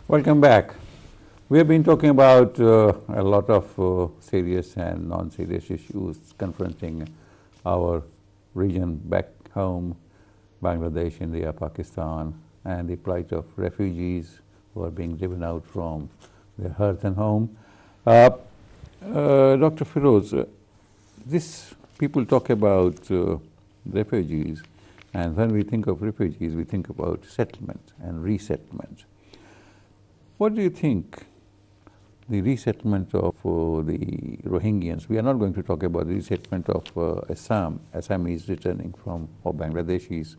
Welcome back. We have been talking about a lot of serious and non-serious issues confronting our region back home, Bangladesh, India, Pakistan, and the plight of refugees who are being driven out from their hearth and home. Dr. Firoz, people talk about refugees, and when we think of refugees, we think about settlement and resettlement. What do you think the resettlement of the Rohingyans? We are not going to talk about the resettlement of Assamese returning from, or Bangladeshis,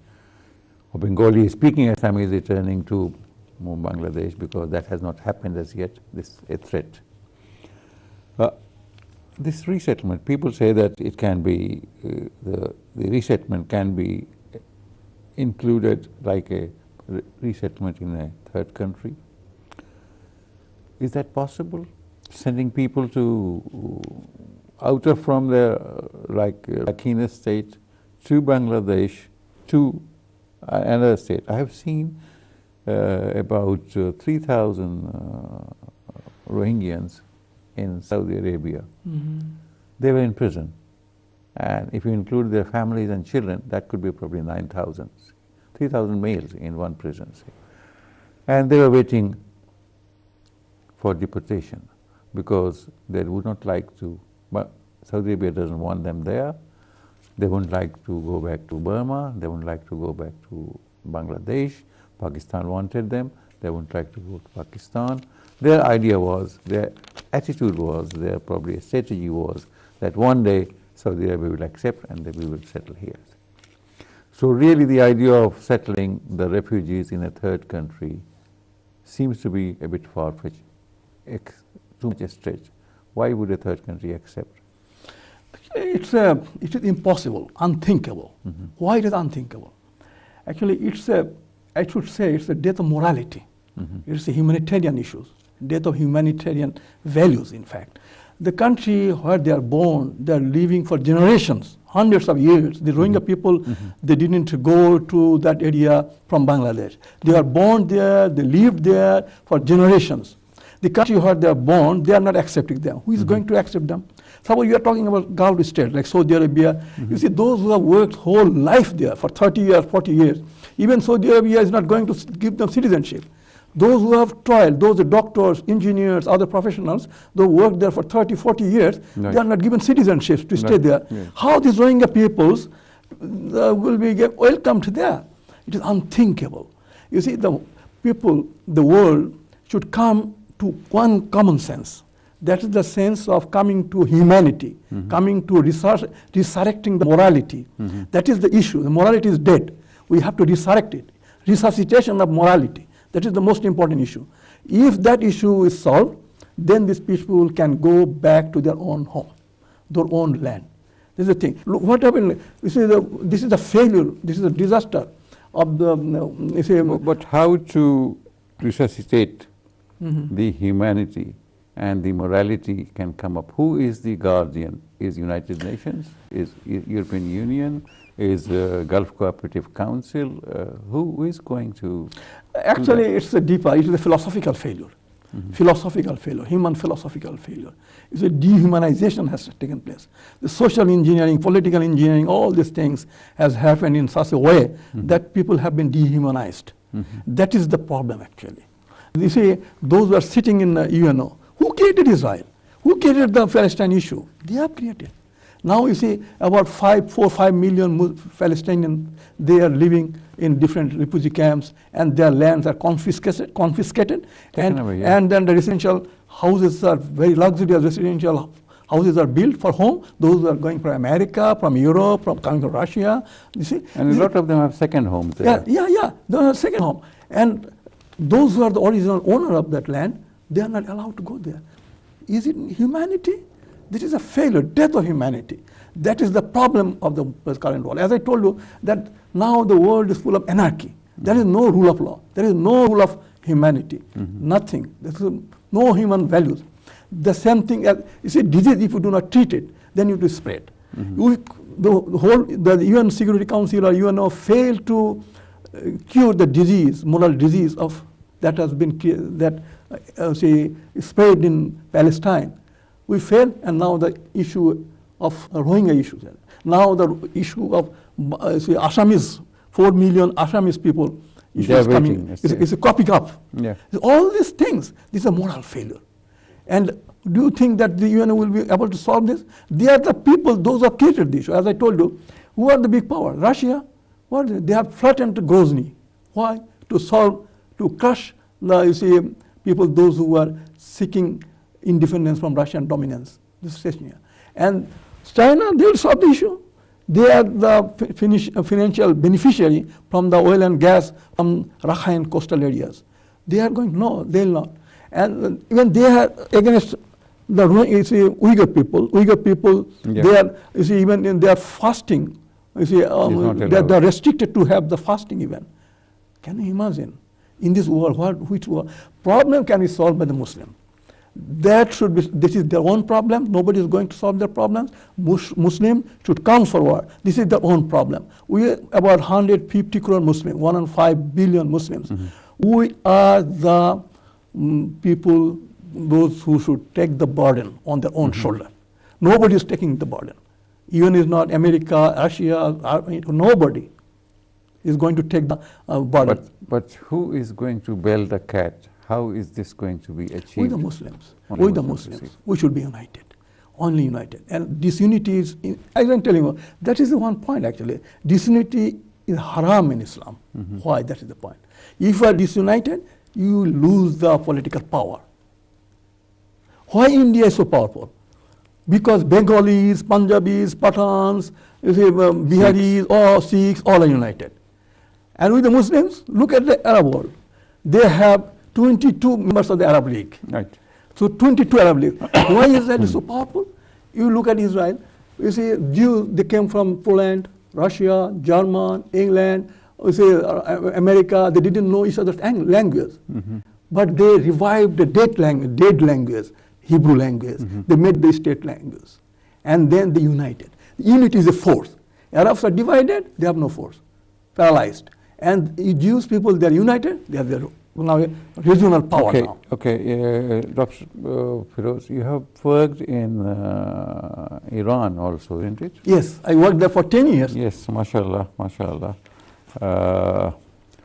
or Bengali speaking Assamese returning to Bangladesh, because that has not happened as yet. This is a threat. This resettlement, people say that it can be, the resettlement can be included like a resettlement in a third country. Is that possible? Sending people to from the Rakhine state to Bangladesh to another state. I have seen about 3,000 Rohingyans in Saudi Arabia. Mm-hmm. They were in prison, and if you include their families and children, that could be probably 9,000. 3,000 males in one prison, and they were waiting for deportation because they would not like to, but Saudi Arabia doesn't want them there. They wouldn't like to go back to Burma, they wouldn't like to go back to Bangladesh. Pakistan wanted them, they wouldn't like to go to Pakistan. Their idea was, their attitude was, their probably strategy was that one day Saudi Arabia will accept and then we will settle here. So really the idea of settling the refugees in a third country seems to be a bit far-fetched. Too much a stretch. Why would a third country accept? It is impossible, unthinkable. Mm-hmm. Why it is unthinkable? Actually, I should say it's a death of morality. Mm-hmm. It's a humanitarian issue, death of humanitarian values, in fact. The country where they are born, they are living for generations, hundreds of years. The Rohingya people, they didn't go to that area from Bangladesh. They are born there, they lived there for generations. The country where they are born, they are not accepting them. Who is going to accept them? Suppose you are talking about Gulf states like Saudi Arabia. You see, those who have worked whole life there for 30 years, 40 years, even Saudi Arabia is not going to give them citizenship. Those who have toiled, those doctors, engineers, other professionals, they work there for 30, 40 years, they are not given citizenship to stay there. Yeah. How these Rohingya peoples will be welcomed there? It is unthinkable. You see, the people, the world should come to one common sense. That is the sense of coming to humanity, coming to resurrecting the morality. That is the issue. The morality is dead. We have to resurrect it. Resuscitation of morality. That is the most important issue. If that issue is solved, then these people can go back to their own home, their own land. This is the thing. Look, what happened? This is the failure. This is a disaster of the. But how to resuscitate the humanity and the morality can come up? Who is the guardian? Is United Nations? Is European Union? Is Gulf Cooperative Council? Who is going to? Actually, it's a deeper. It is a philosophical failure. Philosophical failure, human philosophical failure. It's a dehumanization has taken place. The social engineering, political engineering, all these things has happened in such a way that people have been dehumanized. That is the problem, actually. You see, those who are sitting in the UNO, who created Israel? Who created the Palestine issue? They have created. Now you see about 4 or 5 million Palestinians, they are living in different refugee camps and their lands are confiscated and then the residential houses are very luxurious residential houses are built for home. Those are going from America, from Europe, coming from Russia. You see, and a lot of them have second homes there. Yeah. They have second home. And those who are the original owner of that land, they are not allowed to go there. Is it humanity? This is a failure, death of humanity. That is the problem of the current world. As I told you, that now the world is full of anarchy. There is no rule of law. There is no rule of humanity. Nothing. There is no human values. The same thing as, you see, disease, if you do not treat it, then it will spread. The UN Security Council or UNO failed to cure the disease, moral disease of that has been spread in Palestine. We failed, and now the issue of Rohingya issue. Now the issue of Assamese, 4 million Assamese people issue is coming. It's a copying up. Yeah. All these things, this is a moral failure. And do you think that the UN will be able to solve this? They are the people, those who have created the issue. As I told you, who are the big power? Russia. What are they? They have threatened Grozny. Why? To crush the people, those who are seeking independence from Russian dominance. This is Chechnya. And China, they will solve the issue. They are the financial beneficiary from the oil and gas from Rakhine coastal areas. They are going, no, they will not. And even they are against the Uyghur people. Uyghur people, yeah. They are, even they are fasting. They are restricted to have the fasting even. Can you imagine? In this world, which problem can be solved by the Muslim? This is their own problem. Nobody is going to solve their problems. Muslim should come forward. This is their own problem. We are about 150 crore Muslims, 1.5 billion Muslims. We are the people, those who should take the burden on their own shoulder. Nobody is taking the burden. Even is not America, Russia, nobody is going to take the burden. But who is going to bail the cat? How is this going to be achieved? With the Muslims. With the Muslims. We should be united. Only united. And disunity is, as I'm telling you, that is the one point actually. Disunity is haram in Islam. Why? That is the point. If you are disunited, you lose the political power. Why India is so powerful? Because Bengalis, Punjabis, Pathans, Biharis, all Sikhs, all are united. And with the Muslims, look at the Arab world. They have 22 members of the Arab League. Right. So 22 Arab League. Why is that so powerful? You look at Israel, you see Jews, they came from Poland, Russia, German, England, you see America, they didn't know each other's language. But they revived the dead language, Hebrew language. They made the state language. And then they united. Unity is a force. Arabs are divided, they have no force, paralyzed. And Jewish people, they are united, they have their now regional power now. Okay, Dr. Firoz, you have worked in Iran also, isn't it? Yes, I worked there for 10 years. Yes, mashallah, mashallah.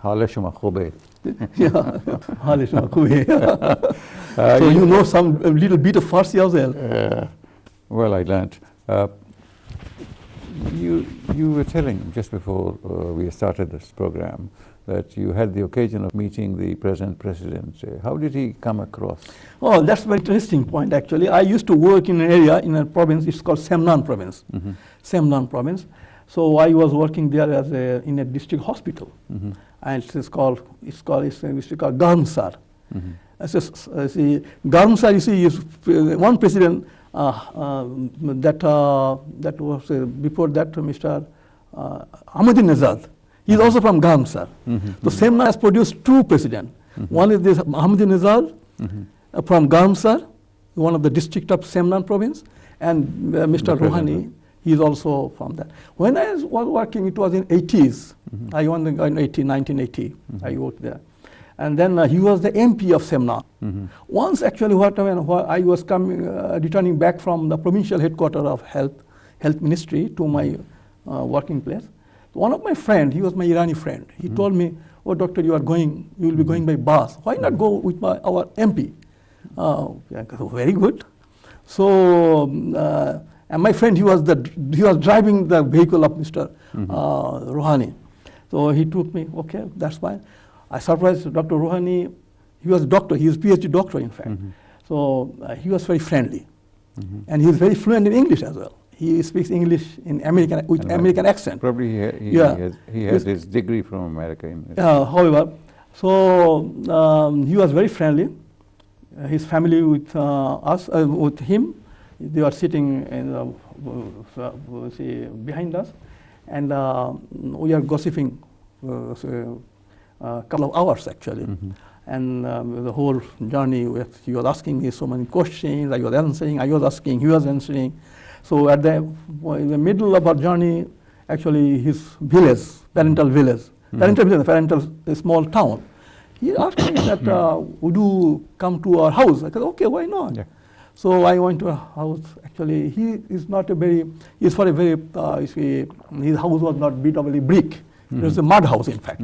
حال شما خوبه. حال شما خوبه. So you know some little bit of Farsi as well. Well, I learned. You were telling just before we started this program that you had the occasion of meeting the present president. How did he come across? Oh, that's a very interesting point actually. I used to work in an area, in a province, it's called Semnan province. Semnan province. So I was working there as in a district hospital. And it's called Garmsar. See, Garmsar, you see, is one president that was before that Mr. Ahmadinejad. He's also from Garmsar. So Semnan has produced two presidents. One is this Ahmadinejad from Garmsar, one of the district of Semnan province, and Mr. Rouhani, he is also from that. When I was working, it was in 80s. I went in 1980, I worked there. And then he was the MP of Semnan. Once actually what I was returning back from the provincial headquarters of health ministry to my working place. One of my friends, he was my Irani friend, he told me, oh doctor, you will be going by bus. Why not go with our MP? Very good. So, and my friend, he was driving the vehicle of Mr. Rouhani. So he took me, okay, that's fine. I surprised Dr. Rouhani, he was a doctor, he is a PhD doctor in fact. So he was very friendly. And he is very fluent in English as well. He speaks English in American accent. Probably he has his degree from America. However, so he was very friendly. His family with us, with him, they were sitting in behind us, and we are gossiping a couple of hours actually. And the whole journey, he was asking me so many questions, I was answering, I was asking, he was answering. So in the middle of our journey, actually his village, parental village, parental small town, he asked me that, would you come to our house? I said, okay, why not? Yeah. So I went to a house. Actually, he is not a very, he's for a very, you see, his house was not BW brick. It was a mud house, in fact.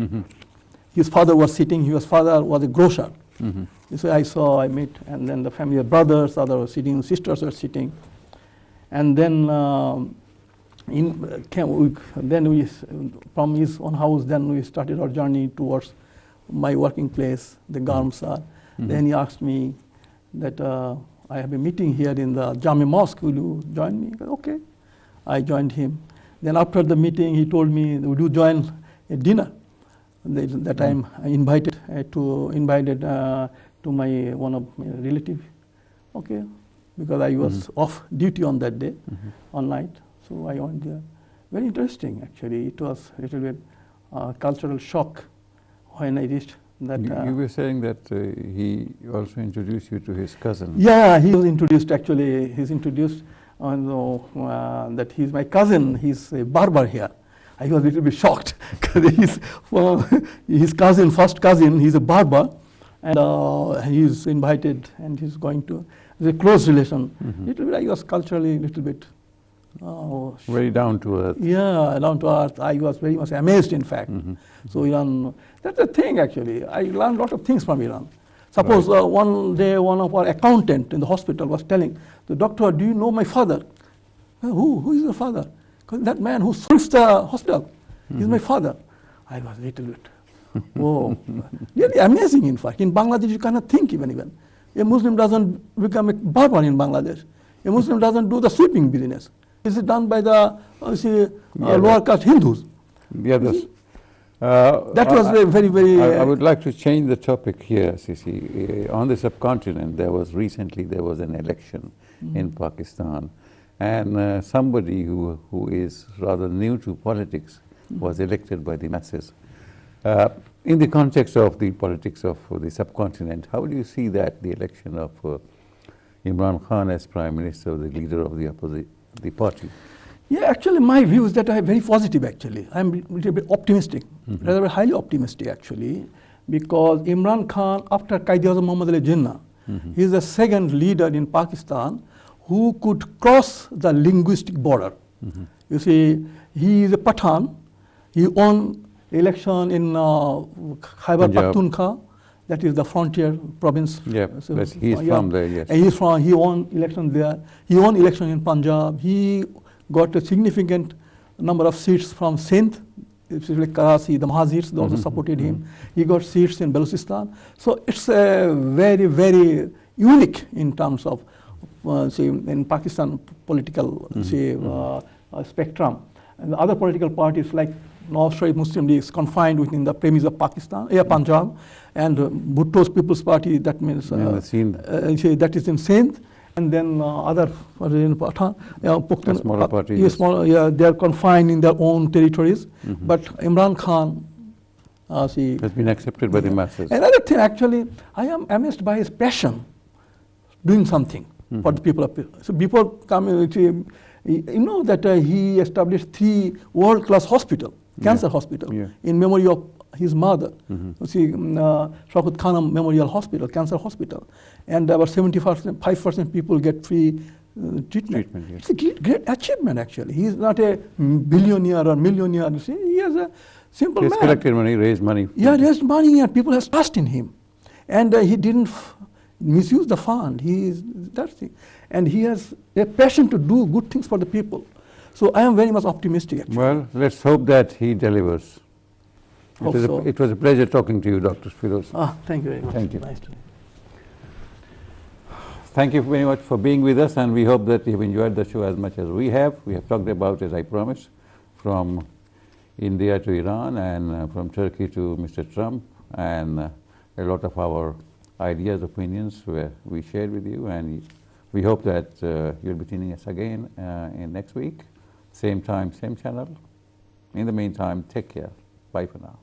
His father was sitting, his father was a grocer. So I met, and then the family of brothers, other were sitting, sisters were sitting. And then from his own house, then we started our journey towards my working place, the Garmsar. Then he asked me that I have a meeting here in the Jami Mosque, will you join me? I said, okay. I joined him. Then after the meeting, he told me, would you join a dinner? That time I invited to my one of my relative. Okay, because I was off duty on that day, on night. So I went there. Very interesting, actually. It was a little bit cultural shock when I reached that. You were saying that he also introduced you to his cousin. Yeah, he was introduced, actually. He's introduced that he's my cousin. He's a barber here. I was a little bit shocked because his cousin, first cousin, he's a barber, and he's invited, and he's going to. It's a close relation. Little bit, I was culturally a little bit. Very down to earth. Yeah, down to earth. I was very much amazed, in fact. So Iran, that's the thing, actually. I learned a lot of things from Iran. Suppose one day one of our accountant in the hospital was telling the doctor, do you know my father? Who is your father? That man who serves the hospital is my father. I was a little bit, whoa. Really amazing, in fact. In Bangladesh, you cannot think even. A Muslim doesn't become a barber in Bangladesh. A Muslim doesn't do the sweeping business. Is it done by the lower caste Hindus? The others. That was very. I would like to change the topic here, Sisi. On the subcontinent, there was an election in Pakistan. And somebody who is rather new to politics was elected by the masses. In the context of the politics of the subcontinent, how do you see that, the election of Imran Khan as Prime Minister, the leader of the party? Yeah, actually my view is that I am very positive, actually. I'm a little bit optimistic, rather highly optimistic, actually, because Imran Khan, after Quaid-e-Azam Muhammad Ali Jinnah, he is the second leader in Pakistan who could cross the linguistic border. You see, he is a Pathan. He won election in Khyber Pakhtunkhwa, that is the frontier province. Yeah, he is from there, yes. And he won election there. He won election in Punjab. He got a significant number of seats from Sindh, especially Karachi, the Mahazirs, they also supported him. He got seats in Balochistan. So it's a very, very unique in terms of in Pakistan political spectrum. And the other political parties like Nawaz Sharif Muslim League is confined within the premise of Pakistan, Punjab, and Bhutto's People's Party, that means that is in Sindh, and then other in Pathan, smaller parties. Yes, they are confined in their own territories. But Imran Khan has been accepted by the masses. Another thing, actually, I am amazed by his passion doing something for the people of Israel. So people come, you know that he established 3 world-class hospitals, cancer hospital, in memory of his mother. You see, Shaukat Khanam Memorial Hospital, cancer hospital, and about 75% people get free treatment. It's a great achievement, actually. He is not a billionaire or millionaire. You see, he is a simple man. He has collected money, raised money. Yeah, raised money, and people have trust in him, and he didn't misuse the fund. He is that thing, and he has a passion to do good things for the people. So I am very much optimistic, actually. Well, let's hope that he delivers. It was a pleasure talking to you, Dr. Firoz. Thank you very much. Thank you. Nice to meet you. Thank you very much for being with us, and we hope that you've enjoyed the show as much as we have. We have talked about, as I promised, from India to Iran, and from Turkey to Mr. Trump, and a lot of our ideas, opinions we shared with you, and we hope that you'll be tuning us again in next week, same time, same channel. In the meantime, take care. Bye for now.